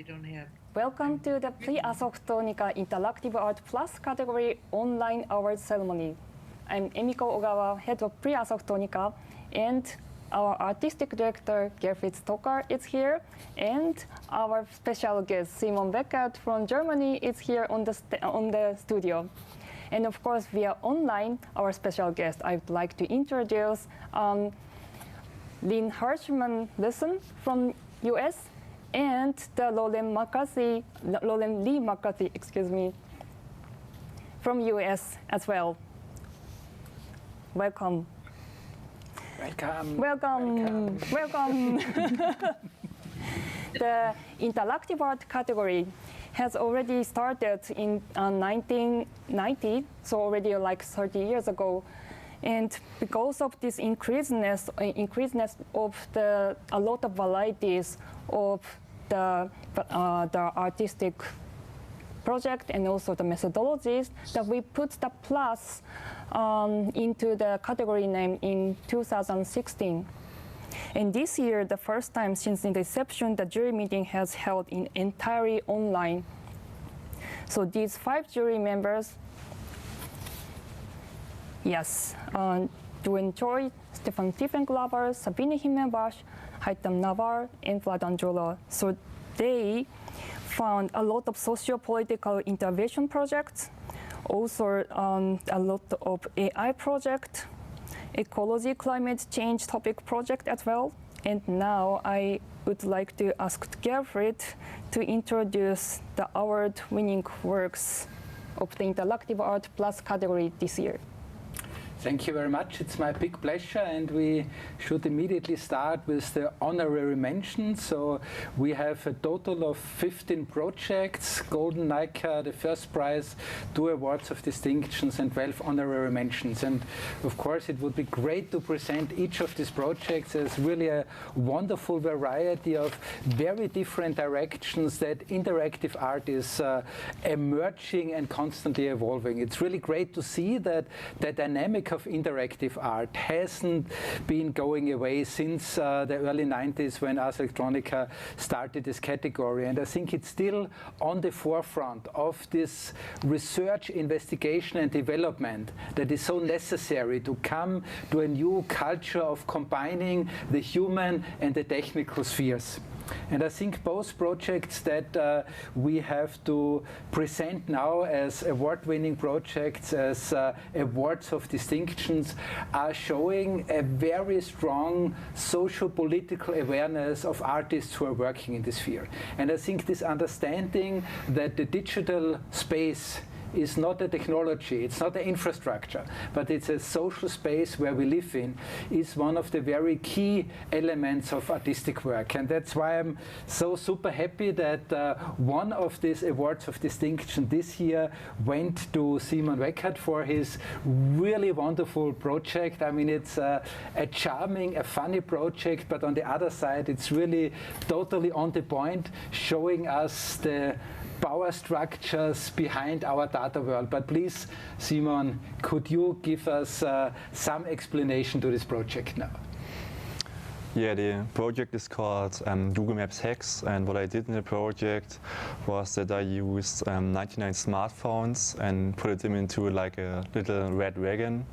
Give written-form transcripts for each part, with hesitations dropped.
they don't have. Welcome to the Prix Electronica Interactive Art Plus category online award ceremony. I'm Emiko Ogawa, head of Prix Electronica, and our artistic director, Stalker, is here, and our special guest, Simon Weckert from Germany, is here on the studio. And of course, via online, our special guest, I would like to introduce Lynn Hershman Leeson from US, and the Lee McCarthy, excuse me, from US as well. Welcome. Welcome. Welcome. Welcome. The interactive art category has already started in 1990, so already like 30 years ago. And because of this increasedness of a lot of varieties of the artistic project and also the methodologies, that we put the plus into the category name in 2016. And this year, the first time since the inception, the jury meeting has held in entirely online. So these 5 jury members, yes, Duane Choi, Stefan Tiefenglaber, Sabine Himmelbach, Haitham Navar, and Vlad Androla. So they found a lot of socio-political intervention projects, also a lot of AI projects, ecology, climate change topic project as well. And now I would like to ask Gerfried to introduce the award-winning works of the Interactive Art Plus category this year. Thank you very much. It's my big pleasure, and we should immediately start with the honorary mention. So we have a total of 15 projects, Golden Nica, the first prize, 2 awards of distinctions, and 12 honorary mentions. And of course, it would be great to present each of these projects as really a wonderful variety of very different directions that interactive art is emerging and constantly evolving. It's really great to see that the dynamic of interactive art hasn't been going away since the early 90s when Ars Electronica started this category. And I think it's still on the forefront of this research, investigation and development that is so necessary to come to a new culture of combining the human and the technical spheres. And I think both projects that we have to present now as award-winning projects, as awards of distinctions, are showing a very strong socio-political awareness of artists who are working in this sphere. And I think this understanding that the digital space is not a technology, it's not an infrastructure, but it's a social space where we live in, is one of the very key elements of artistic work. And that's why I'm so super happy that one of these awards of distinction this year went to Simon Weckert for his really wonderful project. I mean, it's a charming, a funny project, but on the other side, it's really totally on the point, showing us the power structures behind our data world. But please, Simon, could you give us some explanation to this project now? Yeah, the project is called Google Maps Hacks, and what I did in the project was that I used 99 smartphones and put them into like a little red wagon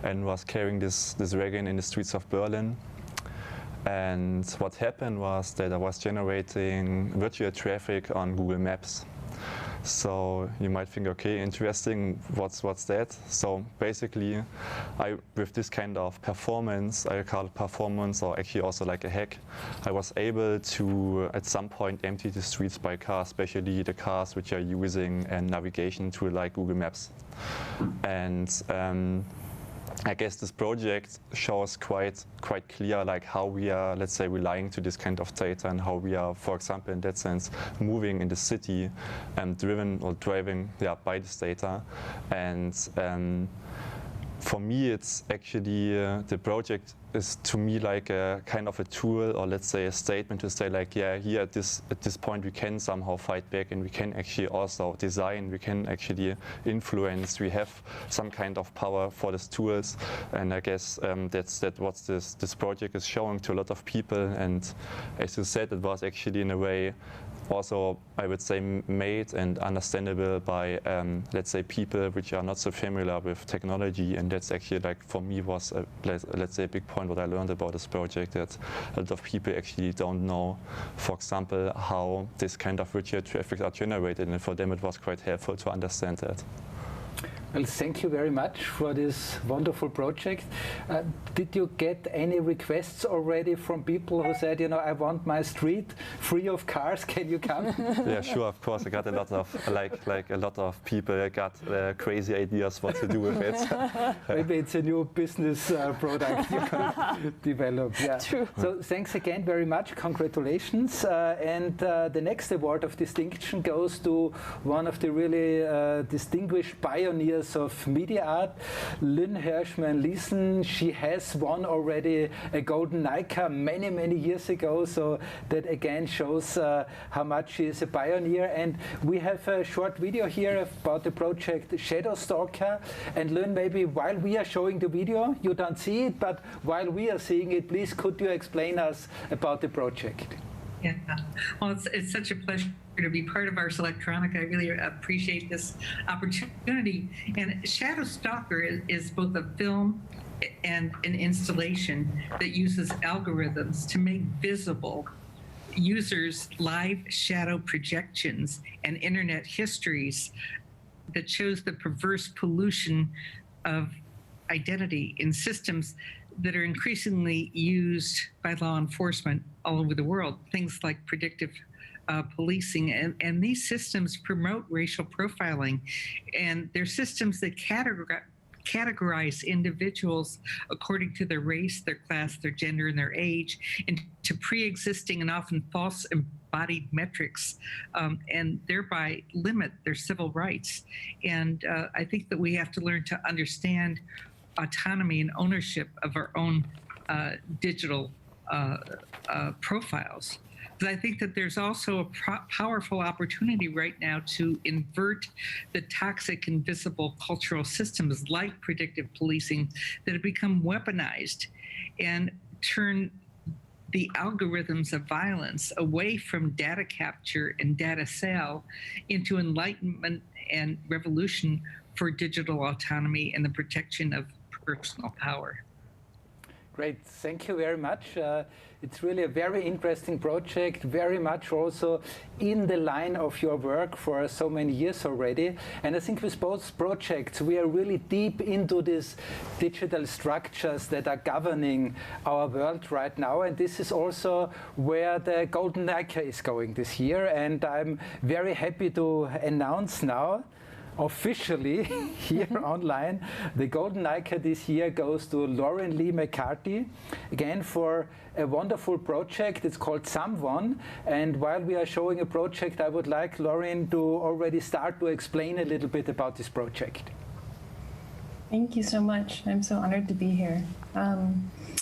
and was carrying this wagon in the streets of Berlin. And what happened was that I was generating virtual traffic on Google Maps. So you might think, okay, interesting, what's that? So basically, with this kind of performance, I call it performance, or actually also like a hack, I was able to, at some point, empty the streets by cars, especially the cars which are using navigation tool like Google Maps. And I guess this project shows quite clear like how we are, let's say, relying to this kind of data, and how we are, for example, in that sense, moving in the city and driving by this data. And for me, it's actually the project is to me like a kind of a tool, or let's say a statement to say like, yeah, here at this point we can somehow fight back, and we can actually also design, we can actually influence, we have some kind of power for these tools. And I guess that's what this project is showing to a lot of people. And as you said, it was actually in a way also, I would say, made and understandable by, let's say, people which are not so familiar with technology. And that's actually, like, for me, was, let's say, a big point what I learned about this project, that a lot of people actually don't know, for example, how this kind of virtual traffic are generated. And for them, it was quite helpful to understand that. Well, thank you very much for this wonderful project. Did you get any requests already from people who said, you know, I want my street free of cars, can you come? Yeah, sure, of course. I got a lot of, like a lot of people got crazy ideas what to do with it. Maybe it's a new business product you can develop. Yeah. True. So thanks again very much. Congratulations. And the next award of distinction goes to one of the really distinguished pioneers of media art, Lynn Hershman Leeson. She has won already a Golden Nica many, many years ago, so that again shows how much she is a pioneer. And we have a short video here about the project Stalker. And Lynn, maybe while we are showing the video, you don't see it, but while we are seeing it, please could you explain us about the project? Yeah, well, it's such a pleasure to be part of Ars Electronica. I really appreciate this opportunity. And Stalker is both a film and an installation that uses algorithms to make visible users' live shadow projections and internet histories that shows the perverse pollution of identity in systems that are increasingly used by law enforcement all over the world, things like predictive policing. And these systems promote racial profiling. And they're systems that categorize individuals according to their race, their class, their gender, and their age into pre-existing and often false embodied metrics, and thereby limit their civil rights. And I think that we have to learn to understand autonomy and ownership of our own digital profiles. But I think that there's also a powerful opportunity right now to invert the toxic invisible cultural systems like predictive policing that have become weaponized and turn the algorithms of violence away from data capture and data sale into enlightenment and revolution for digital autonomy and the protection of personal power. Great, thank you very much. It's really a very interesting project, very much also in the line of your work for so many years already. And I think with both projects, we are really deep into these digital structures that are governing our world right now. And this is also where the Golden Nica is going this year. And I'm very happy to announce now, officially here online, the Golden Nica this year goes to Lee Mccarthy, again for a wonderful project. It's called Someone. And while we are showing a project, I would like Lauren to already start to explain a little bit about this project. Thank you so much. I'm so honored to be here. I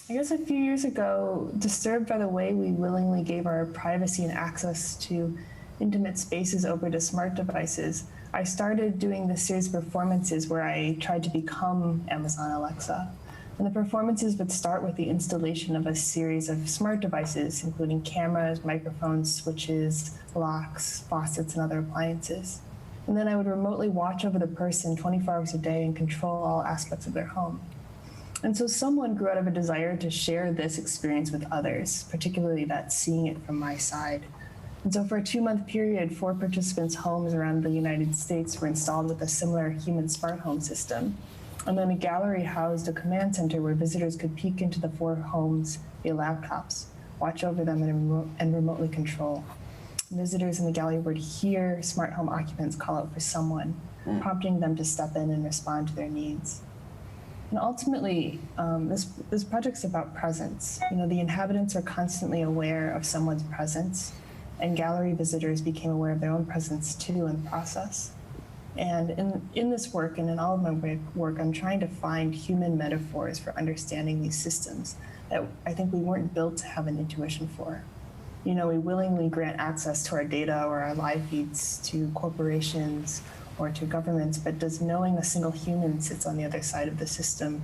guess a few years ago, disturbed by the way we willingly gave our privacy and access to intimate spaces over to smart devices, I started doing this series of performances where I tried to become Amazon Alexa. And the performances would start with the installation of a series of smart devices, including cameras, microphones, switches, locks, faucets, and other appliances. And then I would remotely watch over the person 24 hours a day and control all aspects of their home. And so someone grew out of a desire to share this experience with others, particularly that seeing it from my side. And so for a 2-month period, 4 participants' homes around the United States were installed with a similar human smart home system. And then a gallery housed a command center where visitors could peek into the 4 homes via laptops, watch over them, and remotely control. Visitors in the gallery would hear smart home occupants call out for someone, prompting them to step in and respond to their needs. And ultimately, this project's about presence. You know, the inhabitants are constantly aware of someone's presence, and gallery visitors became aware of their own presence too in the process. And in this work and in all of my work, I'm trying to find human metaphors for understanding these systems that I think we weren't built to have an intuition for. You know, we willingly grant access to our data or our live feeds to corporations or to governments, but does knowing a single human sits on the other side of the system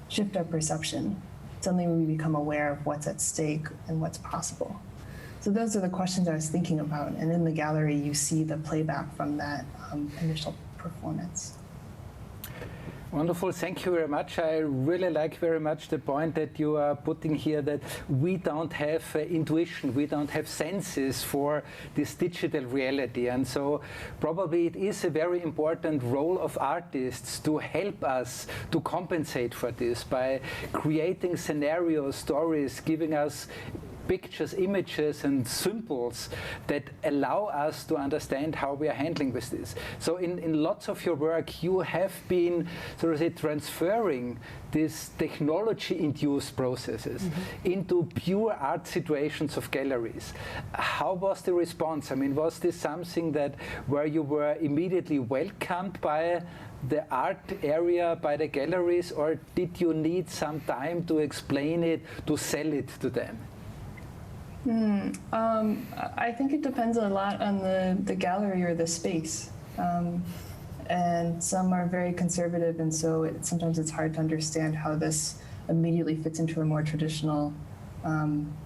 shift our perception? Suddenly we become aware of what's at stake and what's possible. So those are the questions I was thinking about. And in the gallery, you see the playback from that initial performance. Wonderful, thank you very much. I really like very much the point that you are putting here, that we don't have intuition, we don't have senses for this digital reality. And so probably it is a very important role of artists to help us to compensate for this by creating scenarios, stories, giving us pictures, images, and symbols that allow us to understand how we are handling with this. So in lots of your work, you have been sort of say, transferring these technology-induced processes into pure art situations of galleries. How was the response? I mean, was this something that where you were immediately welcomed by the art area, by the galleries, or did you need some time to explain it, to sell it to them? I think it depends a lot on the gallery or the space. And some are very conservative, and so sometimes it's hard to understand how this immediately fits into a more traditional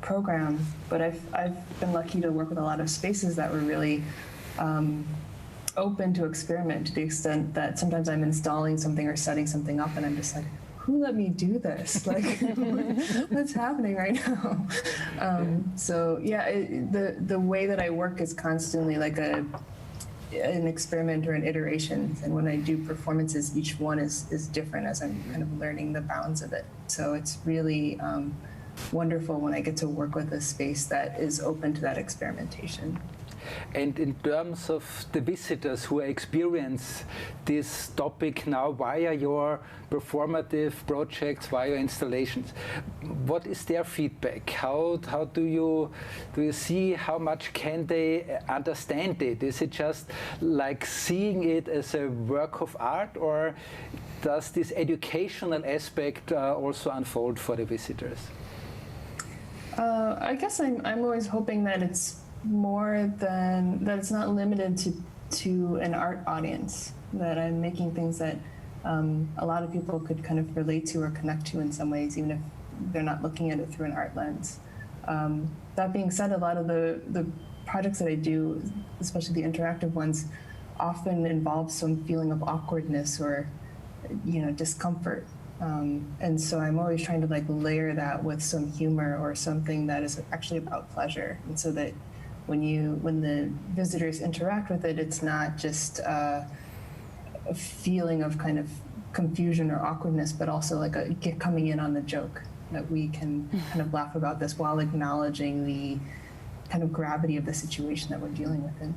program. But I've been lucky to work with a lot of spaces that were really open to experiment, to the extent that sometimes I'm installing something or setting something up, and I'm just like, who let me do this? Like, what's happening right now? So yeah, the way that I work is constantly like an experiment or an iteration. And when I do performances, each one is different as I'm kind of learning the bounds of it. So it's really wonderful when I get to work with a space that is open to that experimentation. And in terms of the visitors who experience this topic now via your performative projects, via your installations, what is their feedback? How do you see how much can they understand it? Is it just like seeing it as a work of art, or does this educational aspect also unfold for the visitors? I guess I'm always hoping that it's more than that, it's not limited to an art audience, that I'm making things that a lot of people could kind of relate to or connect to in some ways, even if they're not looking at it through an art lens. That being said, a lot of the projects that I do, especially the interactive ones, often involve some feeling of awkwardness or discomfort. And so I'm always trying to like layer that with some humor or something that is actually about pleasure, and so that when the visitors interact with it, it's not just a feeling of kind of confusion or awkwardness, but also like coming in on the joke, that we can kind of laugh about this while acknowledging the kind of gravity of the situation that we're dealing with in.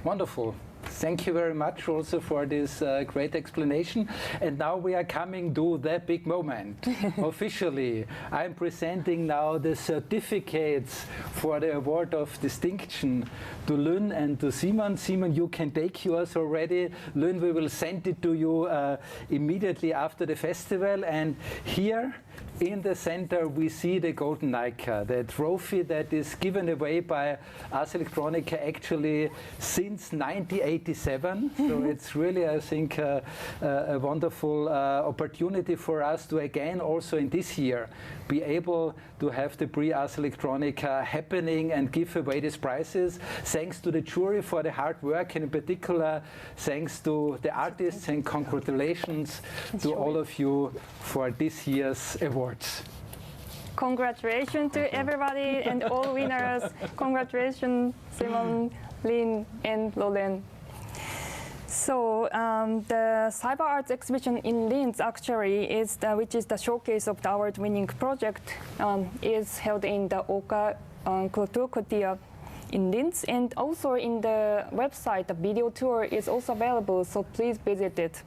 Wonderful. Thank you very much also for this great explanation. And now we are coming to the big moment. Officially, I'm presenting now the certificates for the award of distinction to Lynn and to Simon. Simon, you can take yours already. Lynn, we will send it to you immediately after the festival. And here in the center, we see the Golden Nica, the trophy that is given away by us Electronica actually since 1987. So it's really, I think, a wonderful opportunity for us to again, also in this year, be able to have the Prix Electronica happening and give away these prizes. Thanks to the jury for the hard work, and in particular, thanks to the artists, and congratulations to all of you for this year's awards. Congratulations to everybody and all winners. Congratulations, Simon, Lynn, and Lynn. So the cyber arts exhibition in Linz actually is which is the showcase of the award-winning project, is held in the Oka Kulturquartier in Linz, and also in the website the video tour is also available, so please visit it.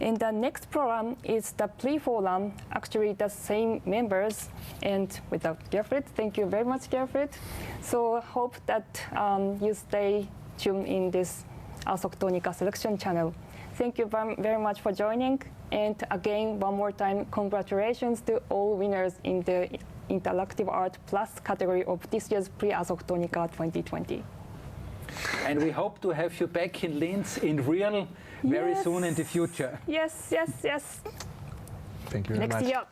And the next program is the Prix Forum, actually the same members, and without Gerfried. Thank you very much, Gerfried. So hope that you stay tuned in this Electronica selection channel. Thank you very much for joining, and again, one more time, congratulations to all winners in the Interactive Art Plus category of this year's Prix Electronica 2020. And we hope to have you back in Linz in real very soon in the future. Yes, yes, yes. Thank you very much. Next year.